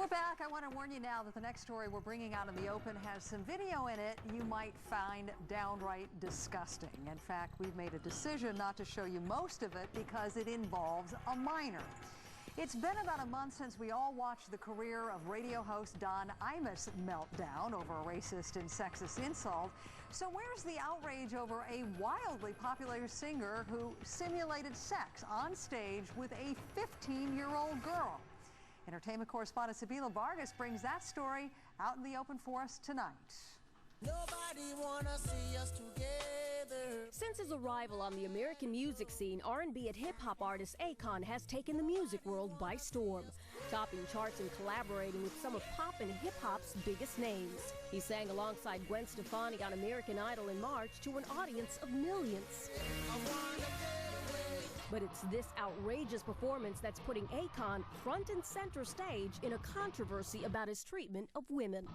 We're back. I want to warn you now that the next story we're bringing out in the open has some video in it you might find downright disgusting. In fact, we've made a decision not to show you most of it because it involves a minor. It's been about a month since we all watched the career of radio host Imus melt down over a racist and sexist insult. So where's the outrage over a wildly popular singer who simulated sex on stage with a 15-year-old girl? Entertainment correspondent Paula Vargas brings that story out in the open for us tonight. Nobody wanna see us together. Since his arrival on the American music scene, R&B and hip-hop artist Akon has taken the music world by storm, topping charts and collaborating with some of pop and hip-hop's biggest names. He sang alongside Gwen Stefani on American Idol in March to an audience of millions. But it's this outrageous performance that's putting Akon front and center stage in a controversy about his treatment of women.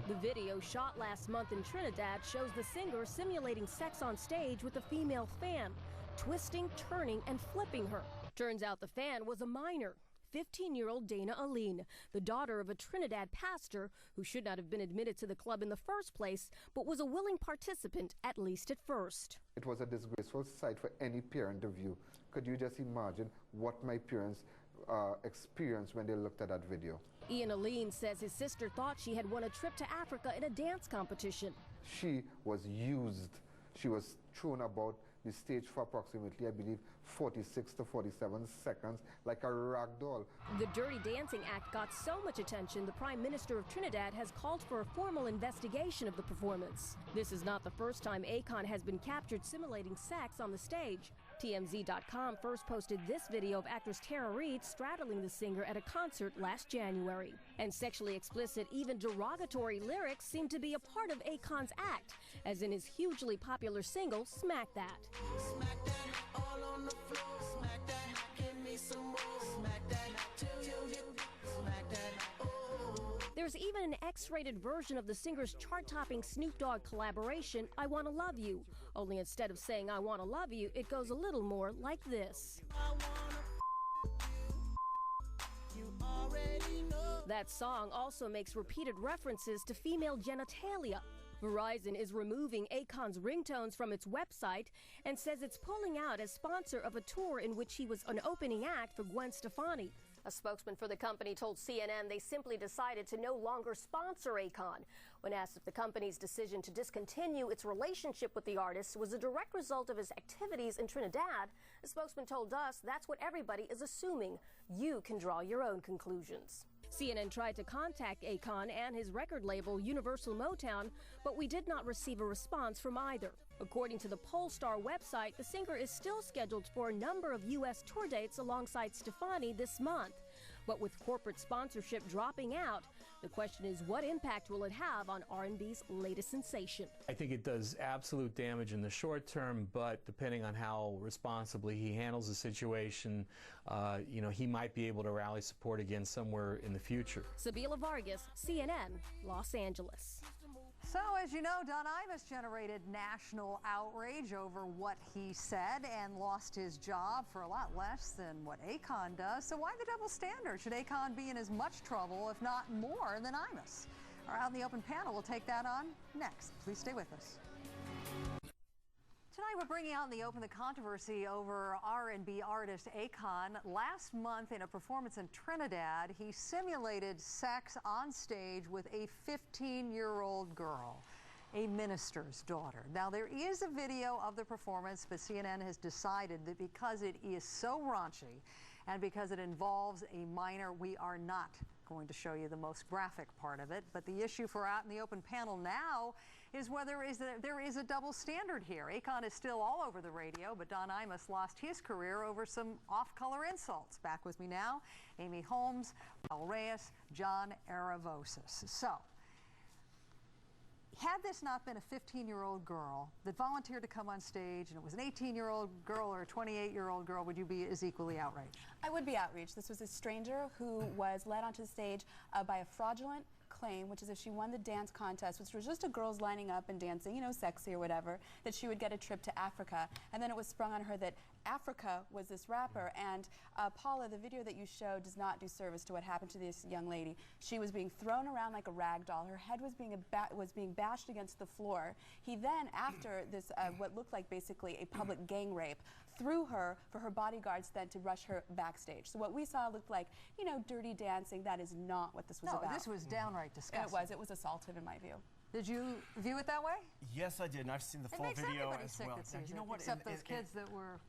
The video shot last month in Trinidad shows the singer simulating sex on stage with a female fan, twisting, turning, and flipping her. Turns out the fan was a minor, 15-year-old Dana Aline, the daughter of a Trinidad pastor who should not have been admitted to the club in the first place, but was a willing participant, at least at first. It was a disgraceful sight for any parent to view. Could you just imagine what my parents experienced when they looked at that video? Ian Aline says his sister thought she had won a trip to Africa in a dance competition. She was used. She was thrown about the stage for approximately, I believe, 46 to 47 seconds, like a rag doll. The Dirty Dancing Act got so much attention, the Prime Minister of Trinidad has called for a formal investigation of the performance. This is not the first time Akon has been captured simulating sex on the stage. TMZ.com first posted this video of actress Tara Reid straddling the singer at a concert last January. And sexually explicit, even derogatory lyrics seem to be a part of Akon's act, as in his hugely popular single, Smack That. Smack that all on the floor. Smack that, give me some more. Smack that till you hit. Smack that. Oh. There's even an X-rated version of the singer's chart-topping Snoop Dogg collaboration, I Wanna Love You. Only instead of saying I wanna love you, it goes a little more like this. You already know. That song also makes repeated references to female genitalia. Verizon is removing Akon's ringtones from its website and says it's pulling out as sponsor of a tour in which he was an opening act for Gwen Stefani. A spokesman for the company told CNN they simply decided to no longer sponsor Akon. When asked if the company's decision to discontinue its relationship with the artist was a direct result of his activities in Trinidad, the spokesman told us that's what everybody is assuming. You can draw your own conclusions. CNN tried to contact Akon and his record label Universal Motown, but we did not receive a response from either. According to the Polestar website, the singer is still scheduled for a number of U.S. tour dates alongside Stefani this month. But with corporate sponsorship dropping out, the question is what impact will it have on R&B's latest sensation? I think it does absolute damage in the short term, but depending on how responsibly he handles the situation, he might be able to rally support again somewhere in the future. Paula Vargas, CNN, Los Angeles. So, as you know, Imus generated national outrage over what he said and lost his job for a lot less than what Akon does. So why the double standard? Should Akon be in as much trouble, if not more, than Imus? Our Out in the Open panel will take that on next. Please stay with us. Tonight we're bringing out in the open the controversy over R&B artist Akon. Last month in a performance in Trinidad, he simulated sex on stage with a 15-year-old girl, a minister's daughter. Now there is a video of the performance, but CNN has decided that because it is so raunchy and because it involves a minor, we are not going to show you the most graphic part of it. But the issue for Out in the Open panel now is whether there is a double standard here. Akon is still all over the radio, but Imus lost his career over some off-color insults. Back with me now, Amy Holmes, Raul Reyes, John Aravosis. So, had this not been a 15-year-old girl that volunteered to come on stage and it was an 18-year-old girl or a 28-year-old girl, would you be as equally outraged? I would be outraged. This was a stranger who was led onto the stage by a fraudulent claim, which is if she won the dance contest, which was just a girls lining up and dancing, you know, sexy or whatever, that she would get a trip to Africa. And then it was sprung on her that Africa was this rapper. And Paula, the video that you showed does not do service to what happened to this young lady. She was being thrown around like a rag doll. Her head was being bashed against the floor. He then, after this, what looked like basically a public gang rape, threw her for her bodyguards then to rush her backstage. So what we saw looked like, you know, dirty dancing. That is not what this was about. No, this was downright disgusting. It was assaultive in my view. Did you view it that way? Yes, I did, and I've seen the full video as well. Now, you know what? Except those kids that were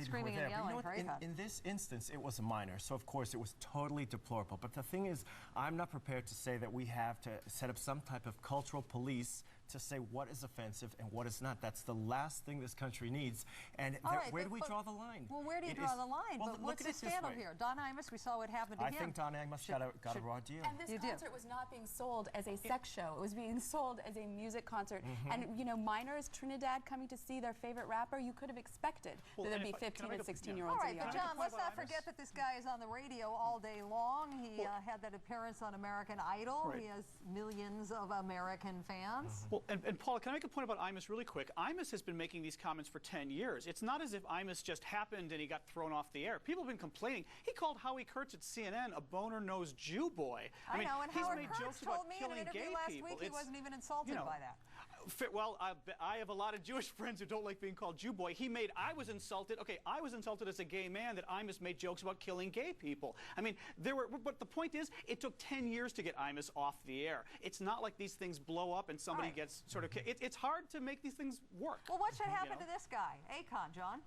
screaming and yelling for Akon. In this instance, it was a minor, so of course it was totally deplorable. But the thing is, I'm not prepared to say that we have to set up some type of cultural police to say what is offensive and what is not. That's the last thing this country needs. And where do we draw the line? Well, where do you draw the line? Well, but what's the scandal here? Don Imus, we saw what happened to him. I think Don Imus got a raw deal. And this concert was not being sold as a sex show. It was being sold as a music concert. And, you know, minors, Trinidad coming to see their favorite rapper, you could have expected that there'd be 15 and 16-year-olds. All right, but John, let's not forget that this guy is on the radio all day long. He had that appearance on American Idol. He has millions of American fans. Well, and Paula, can I make a point about Imus really quick? Imus has been making these comments for 10 years. It's not as if Imus just happened and he got thrown off the air. People have been complaining. He called Howie Kurtz at CNN a boner-nosed Jew boy. I know, and he's Howard made Kurtz jokes told about me in an killing interview gay last people. week he wasn't even insulted by that. Well, I have a lot of Jewish friends who don't like being called Jew boy. I was insulted. Okay, I was insulted as a gay man that Imus made jokes about killing gay people. I mean, but the point is, it took 10 years to get Imus off the air. It's not like these things blow up and somebody gets sort of. It's hard to make these things work. Well, what should happen to this guy, Akon, John?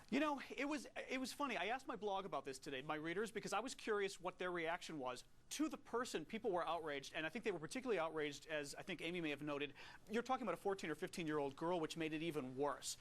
You know, it was funny. I asked my blog about this today, my readers, because I was curious what their reaction was. To the person, people were outraged, and I think they were particularly outraged, as I think Amy may have noted. You're talking about a 14 or 15-year-old girl, which made it even worse.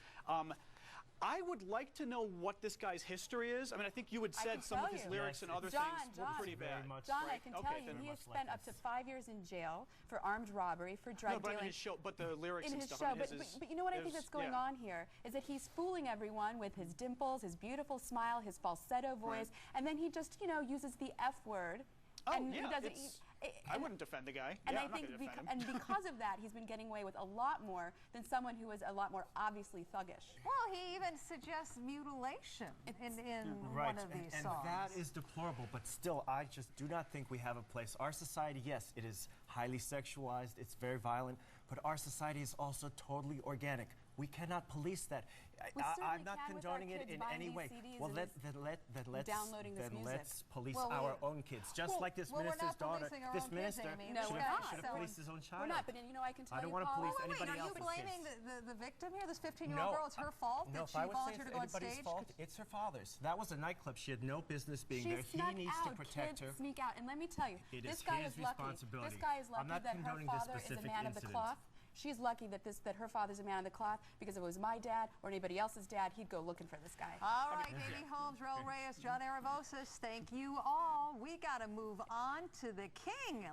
I would like to know what this guy's history is. I mean, I think you had said some of his lyrics and other things were pretty bad. John, I can tell you, he has spent up to 5 years in jail for armed robbery, for drug dealing. In his show, but the lyrics and stuff. But you know what I think that's going on here is that he's fooling everyone with his dimples, his beautiful smile, his falsetto voice, and then he just, you know, uses the F word. And he doesn't. I wouldn't defend the guy. And I think because of that, he's been getting away with a lot more than someone who is a lot more obviously thuggish. Well, he even suggests mutilation in one of these songs. And that is deplorable, but still, I just do not think we have a place. Our society, yes, it is highly sexualized, it's very violent, but our society is also totally organic. We cannot police that. I'm not condoning it in any way. Well, let's police our own kids, just like this minister's daughter. This minister should have policed his own child. We're not, but you know, I can tell you, I don't want to police anybody Are else's you blaming the victim here, this 15-year-old girl? It's her fault that she volunteered to go on stage? Anybody's fault, it's her father's. That was a nightclub. She had no business being there. He needs to protect her. Sneak out, and let me tell you, this guy is lucky. This guy is lucky that her father is a man of the cloth. She's lucky that her father's a man of the cloth, because if it was my dad or anybody else's dad, he'd go looking for this guy. All right, Amy Holmes, Raul Reyes, John Aravosis, thank you all. We got to move on to the king.